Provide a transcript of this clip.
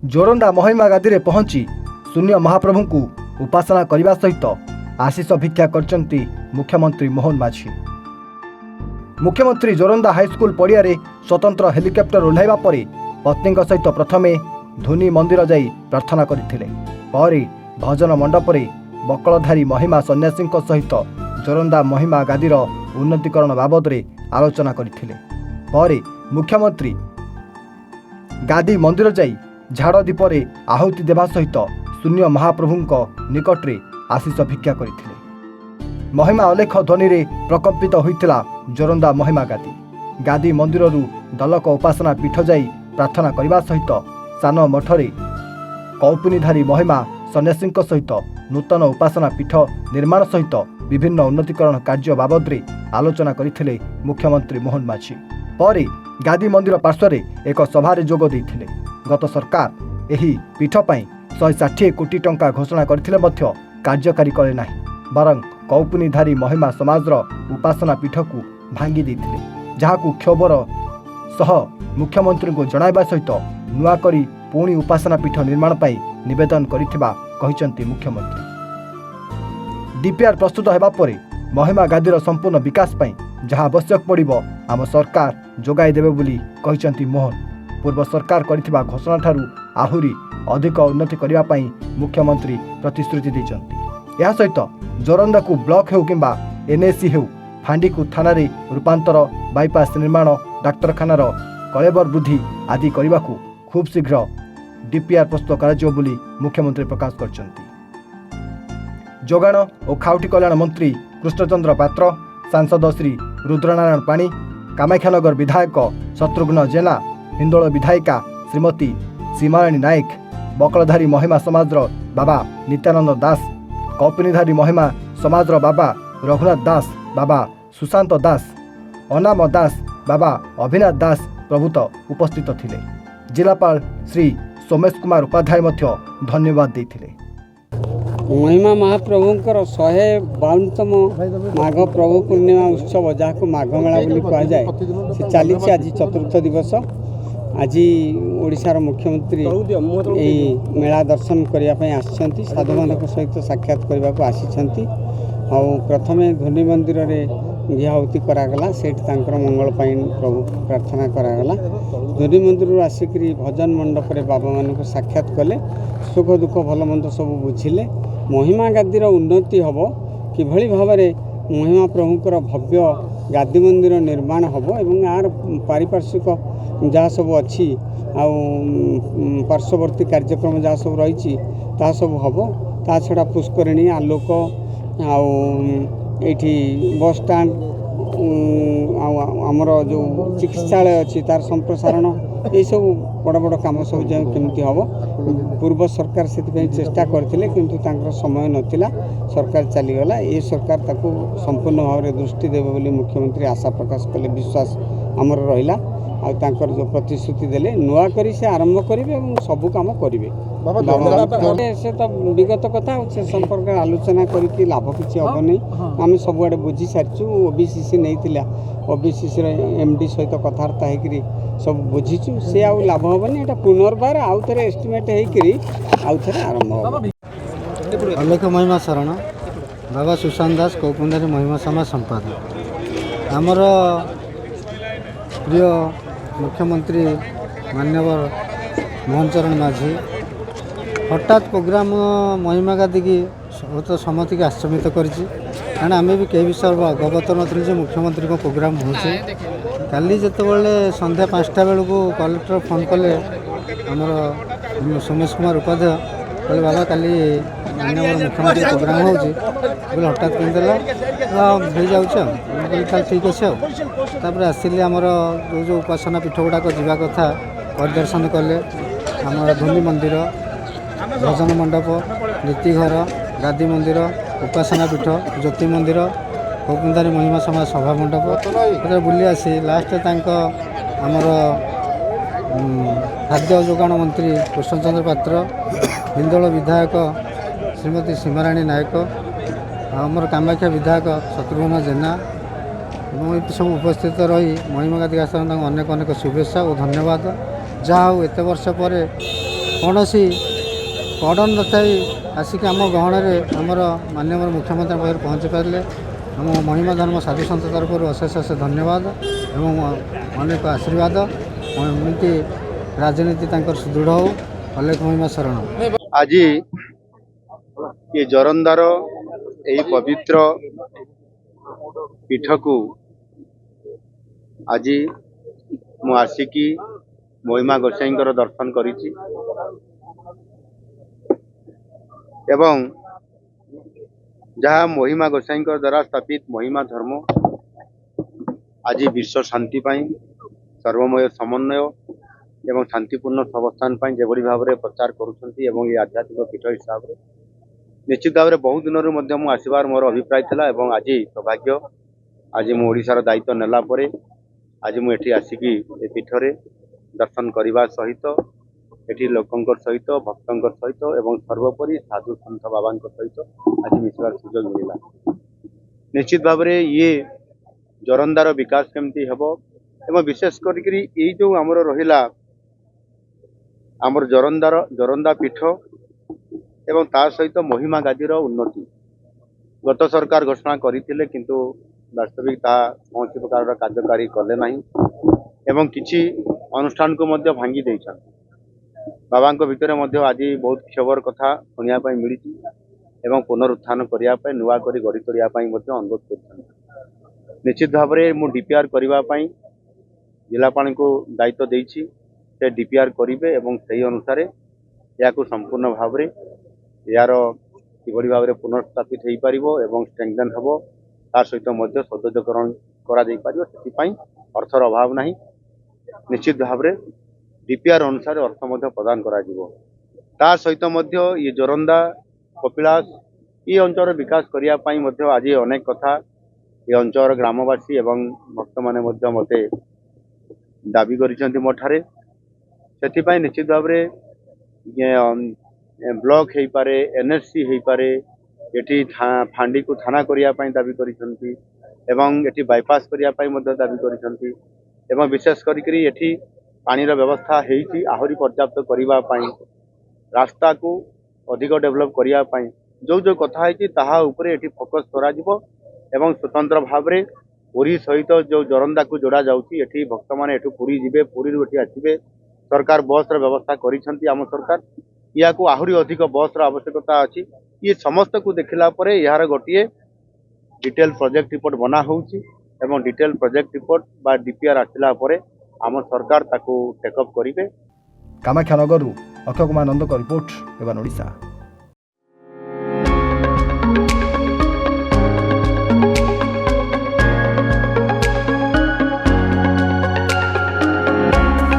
जोरंदा महिमा गादी में पहुंची शून्य महाप्रभु को उपासना करने सहित आशीष भिक्षा करचंती मुख्यमंत्री मोहन माझी। मुख्यमंत्री जोरंदा हाईस्कल पड़िया स्वतंत्र हेलिकप्टर ओह्लैवा पर पत्नी सहित प्रथमे धोनी मंदिर जाई प्रार्थना करथिले। पर भजन मंडप बकलधारी महिमा सन्यासी सहित जोरंदा महिमा गादीर उन्नतीकरण बाबद आलोचना करथिले। पर मुख्यमंत्री गादी मंदिर जाई झाड़ दीपरे आहुति देवा सहित शून्य महाप्रभु निकट में आशीष भिक्षा करथिले। महिमा अलेख ध्वनि रे प्रकम्पित होइतिला जोरंदा महिमा गादी मंदिर दलक उपासना पीठ जाई प्रार्थना करने सहित सान मठरे कौपुनीधारी महिमा सन्यासी सहित नूतन उपासना पीठ निर्माण सहित विभिन्न उन्नतीकरण कार्य बाबद आलोचना करथिले मुख्यमंत्री मोहन माझी। पर गादी मंदिर पार्श्व एक सभारे जोग देइथिले। गत सरकार एही पीठ पाई 160 कोटी टंका घोषणा करथिले मध्य कार्यकारी कले नाही, बरं कौपुनीधारी महिमा समाजर उपासना पीठ को भांगी देइथिले, जहाकू क्षोभर सह मुख्यमंत्री को जणाइबा सहित नुआ करी पुणी उपासना पीठ निर्माण पाई निवेदन करिथिबा कहिसंती मुख्यमंत्री। डीपीआर प्रस्तुत हेबा परे महिमा गादीर संपूर्ण विकास पाई जहाँ आवश्यक पड़िबो आम सरकार जोगाई देबे बोली कहिसंती मोहन। पूर्व सरकार करिथिबा घोषणा ठारू आहुरी अधिक उन्नति करिबा पाई मुख्यमंत्री प्रतिश्रुति दैछंती। या सहित जोरंदा को ब्लॉक हेउ किंबा एनएसी हेउ फांडी को थाना रे रूपांतर बाईपास निर्माण डाक्तरखानार कलेबर वृद्धि आदि करने को खूब शीघ्र डीपीआर प्रस्तुत कराଯିବ बोली मुख्यमंत्री प्रकाश करछंती। जोगाण और खाउटी कल्याण मंत्री कृष्णचंद्र पात्र, सांसद श्री रुद्रनारायण पाणी, कामाख्यानगर विधायक शत्रुघ्न जेना, हिंदोल विधायिका श्रीमती सीमाराणी नायक, बकलधारी महिमा समाजर बाबा नित्यानंद दास, कौपुनीधारी महिमा समाजर बाबा रघुनाथ दास, बाबा सुशांत दास, अनाम दास, बाबा अभिनाथ दास प्रभुत उपस्थित थिले। जिलापाल श्री सोमेश कुमार उपाध्याय मध्य धन्यवाद देथिले। महिमा महाप्रभुंकर 152तम माघ प्रभु पूर्णिमा उत्सव जहाँ माघ मेला बोली कहुए से चली आज चतुर्थ दिवस। आज ओडिशार मुख्यमंत्री यही मेला दर्शन करने आसी साधुमान सहित साक्षात करने को आसी। प्रथमे धोनी मंदिर में घियाहुति करागला, सेठ तांकर मंगल पाई प्रभु प्रार्थना करागला। धोनी मंदिर आसिक भजन मंडप रे बाबा मान को साक्षात कले, सुख दुख भल मंद सब बुझिले। महिमा गादीर उन्नति हम किभली भाव में महिमा प्रभुंकर भव्य गादी मंदिर निर्माण हम एवं यार पारिपार्श्विक जहाँ सब अच्छी पार्श्ववर्ती कार्यक्रम जहाँ सब रही सब हम। ता छड़ा पुष्करिणी आलोक एठी बस स्टाण्ड आमर जो चिकित्सालय अच्छी तार संप्रसारण ये सब बड़ बड़ कम सब केमती हम। पूर्व सरकार से चेष्टा करथिले किंतु तांकर समय नथिला, सरकार चलीगला। ये सरकार ताकू संपूर्ण भाव में दृष्टि देवे बोली मुख्यमंत्री आशा प्रकाश कले, विश्वास आमर रहिला। आ तांकर जो प्रतिश्रुति देले नुआ करी से आरंभ करेंगे और सबू कम करेंगे। से तो विगत कथा से संपर्क आलोचना करके लाभ किसी हम नहीं। आम सबुआड़े बुझी सारी ओबीसीसी नहीं, ओबीसीसी एमडी सहित कथबार्ता होकर सब बुझीचु से आउ लाभ हेनी। यहाँ पुनर्बार आउ थे एस्टिमेट आउ थे आरंभ हो। अलेख महिमा शरण बाबा सुशांत दास कौपुनीधारी महिमा समाज संपादक। आमर प्रिय मुख्यमंत्री मान्यवर मोहन चरण माझी हठात प्रोग्राम महिमा गादी की बहुत सम्मति की आश्चर्यित कारण आम भी कई विषय अवगत नी मुख्यमंत्री को प्रोग्राम हो। काली जितेबाला संध्या 5टा बेलू कलेक्टर फोन कले आमर सोमेश कुमार उपाध्याय कहले बाबा काली माननीय मुख्यमंत्री प्रोग्राम हो हठात कहीदेला हो जाऊँ ठीक अच्छे। आसिले आमर जो जो उपासना पीठ गुड़ाक जावा कथा परिदर्शन कले आमर धोनी मंदिर, भजन मंडप, नीतिघर, गादी मंदिर, उपासना पीठ, ज्योति मंदिर, कौपुनीधारी महिमा समाज सभा मंडप बुली आसी लास्ट आमर खाद्य जोगाण मंत्री कृष्णचंद्र पात्र, हिंदोल विधायक श्रीमती सीमाराणी नायक, आमर कामाख्या विधायक शत्रुघ्न जेना सब उपस्थित रही महिमा गादी आसन अनेक अनेक शुभेच्छा और धन्यवाद। जहाँ एत वर्ष पर କୌଣସି କଡ଼ନ ନଥାଇ ଆସିକି ଆମ ଗହଣରେ ଆମର ମାନ୍ୟବର ମୁଖ୍ୟମନ୍ତ୍ରୀ ପାଖରେ ପହଞ୍ଚି ପାରିଲେ। ଆମ ମହିମା ଧର୍ମ ସାଧୁ ସନ୍ଥ ତରଫରୁ ଅଶେଷ ଧନ୍ୟବାଦ ଏବଂ ଅନେକ ଆଶୀର୍ବାଦ। ଏମିତି ରାଜନୀତି ତାଙ୍କର ସୁଦୃଢ଼ ହେଉ। ଅଲେଖ ମହିମା ଶରଣ। ଆଜି ଏ ଜୋରନ୍ଦାର ଏହି ପବିତ୍ର ପୀଠକୁ ଆଜି ମୁଁ ଆସିକି ମହିମା ଗୋସାଇଙ୍କର ଦର୍ଶନ କରିଛି ଏବଂ ଯାହା ମହିମା ଗୋସାଇଙ୍କ ଦ୍ୱାରା ସ୍ଥାପିତ ମହିମା ଧର୍ମ ଆଜି ବିଶ୍ୱ ଶାନ୍ତି ପାଇଁ ସର୍ବମୟ ସମନ୍ୱୟ ଏବଂ ଶାନ୍ତିପୂର୍ଣ୍ଣ ଅବସ୍ଥାନ ପାଇଁ ଯେଭଳି ଭାବରେ ପ୍ରଚାର କରୁଛନ୍ତି ଏବଂ ଏ ଆଧ୍ୟାତ୍ମିକ ପୀଠ ହିସାବରେ ନିଶ୍ଚିତ ଭାବରେ ବହୁ ଦିନରୁ ମଧ୍ୟ ମୁଁ ଆସିବାର ମୋର ଅଭିପ୍ରାୟ ଥିଲା ଏବଂ ଆଜି ସୌଭାଗ୍ୟ ଆଜି ମୁଁ ଓଡ଼ିଶାର ଦାୟିତ୍ୱ ନେଲା ପରେ ଆଜି ମୁଁ ଏଠି ଆସିକି ଏ ପୀଠରେ ଦର୍ଶନ କରିବା ସହିତ ଏଠି ଲୋକଙ୍କ ସହିତ ଭକ୍ତଙ୍କ ସହିତ ଏବଂ ସର୍ବୋପରି ସାଧୁ ସନ୍ଥ ବାବାଙ୍କ ସହିତ ଆଜି ମିଶିବାର ସୁଯୋଗ ମିଳିଲା। ନିଶ୍ଚିତ ଭାବରେ ଇଏ ଜୋରନ୍ଦାର ବିକାଶ କେମିତି ହେବ ଏବଂ ବିଶେଷ କରିକି ଏଇ ଯେଉଁ ଆମର ରହିଲା ଆମର ଜୋରନ୍ଦା ପୀଠ ଏବଂ ତା ସହିତ ମହିମା ଗାଦିର ଉନ୍ନତି ଗତ ସରକାର ଘୋଷଣା କରିଥିଲେ କିନ୍ତୁ ବାସ୍ତବିକ ତାହା କୌଣସି ପ୍ରକାରର କାର୍ଯ୍ୟକାରୀ କଲେ ନାହିଁ ଏବଂ କିଛି ଅନୁଷ୍ଠାନକୁ ମଧ୍ୟ ଭାଙ୍ଗି ଦେଇଛନ୍ତି। ବାବାଙ୍କ ଭିତରେ ମଧ୍ୟ ଆଜି ବହୁତ କ୍ଷୋଭର କଥା ଶୁଣିବା ପାଇଁ ମିଳିଛି ଏବଂ ପୁନରୁତ୍ଥାନ କରିବା ପାଇଁ ନୂଆ କରି ଗଢ଼ି ତୋଳିବା ପାଇଁ ମଧ୍ୟ ଅନୁରୋଧ କରିଛନ୍ତି। ନିଶ୍ଚିତ ଭାବରେ ମୁଁ ଡିପିଆର୍ କରିବା ପାଇଁ ଜିଲ୍ଲାପାଳଙ୍କୁ ଦାୟିତ୍ୱ ଦେଇଛି। ସେ ଡିପିଆର୍ କରିବେ ଏବଂ ସେହି ଅନୁସାରେ ଏହାକୁ ସମ୍ପୂର୍ଣ୍ଣ ଭାବରେ ଏହାର କିଭଳି ଭାବରେ ପୁନର୍ସ୍ଥାପିତ ହୋଇପାରିବ ଏବଂ ଷ୍ଟ୍ରେଙ୍ଗଥେନ୍ ହେବ ତା ସହିତ ମଧ୍ୟ ସୌନ୍ଦର୍ଯ୍ୟକରଣ କରାଯାଇପାରିବ ସେଥିପାଇଁ ଅର୍ଥର ଅଭାବ ନାହିଁ। ନିଶ୍ଚିତ ଭାବରେ ଡିପିଆର୍ ଅନୁସାରେ ଅର୍ଥ ମଧ୍ୟ ପ୍ରଦାନ କରାଯିବ। ତା ସହିତ ମଧ୍ୟ ଇଏ ଜୋରନ୍ଦା କପିଳାସ ଏ ଅଞ୍ଚଳର ବିକାଶ କରିବା ପାଇଁ ମଧ୍ୟ ଆଜି ଅନେକ କଥା ଏ ଅଞ୍ଚଳର ଗ୍ରାମବାସୀ ଏବଂ ଭକ୍ତମାନେ ମଧ୍ୟ ମୋତେ ଦାବି କରିଛନ୍ତି ମୋ ଠାରେ। ସେଥିପାଇଁ ନିଶ୍ଚିତ ଭାବରେ ବ୍ଲକ ହେଇପାରେ NSC ହେଇପାରେ ଏଠି ଫାଣ୍ଡିକୁ ଥାନା କରିବା ପାଇଁ ଦାବି କରିଛନ୍ତି ଏବଂ ଏଠି ବାଇପାସ୍ କରିବା ପାଇଁ ମଧ୍ୟ ଦାବି କରିଛନ୍ତି ଏବଂ ବିଶେଷ କରିକି ଏଠି ପାଣିର ବ୍ୟବସ୍ଥା ହେଇଛି ଆହୁରି ପର୍ଯ୍ୟାପ୍ତ କରିବା ପାଇଁ ରାସ୍ତାକୁ ଅଧିକ ଡେଭଲପ୍ କରିବା ପାଇଁ ଯେଉଁ କଥା ହେଇଛି ତାହା ଉପରେ ଏଠି ଫୋକସ୍ କରାଯିବ ଏବଂ ସ୍ୱତନ୍ତ୍ର ଭାବରେ ପୁରୀ ସହିତ ଯେଉଁ ଜୋରନ୍ଦାକୁ ଯୋଡ଼ା ଯାଉଛି ଏଠି ଭକ୍ତମାନେ ଏଠୁ ପୁରୀ ଯିବେ ପୁରୀରୁ ଏଠି ଆସିବେ। ସରକାର ବସ୍ର ବ୍ୟବସ୍ଥା କରିଛନ୍ତି ଆମ ସରକାର ଏହାକୁ ଆହୁରି ଅଧିକ ବସ୍ର ଆବଶ୍ୟକତା ଅଛି। ଇଏ ସମସ୍ତକୁ ଦେଖିଲା ପରେ ଏହାର ଗୋଟିଏ ଡିଟେଲ ପ୍ରୋଜେକ୍ଟ ରିପୋର୍ଟ ବନା ହେଉଛି ଏବଂ ଡିଟେଲ ପ୍ରୋଜେକ୍ଟ ରିପୋର୍ଟ ବା DPR ଆସିଲା ପରେ ଆମ ସରକାର ତାକୁ ଟେକଅପ୍ କରିବେ। କାମାକ୍ଷାନଗରରୁ ଅକ୍ଷୟ କୁମାର ନନ୍ଦଙ୍କ ରିପୋର୍ଟ, ଏවන් ଓଡ଼ିଶା।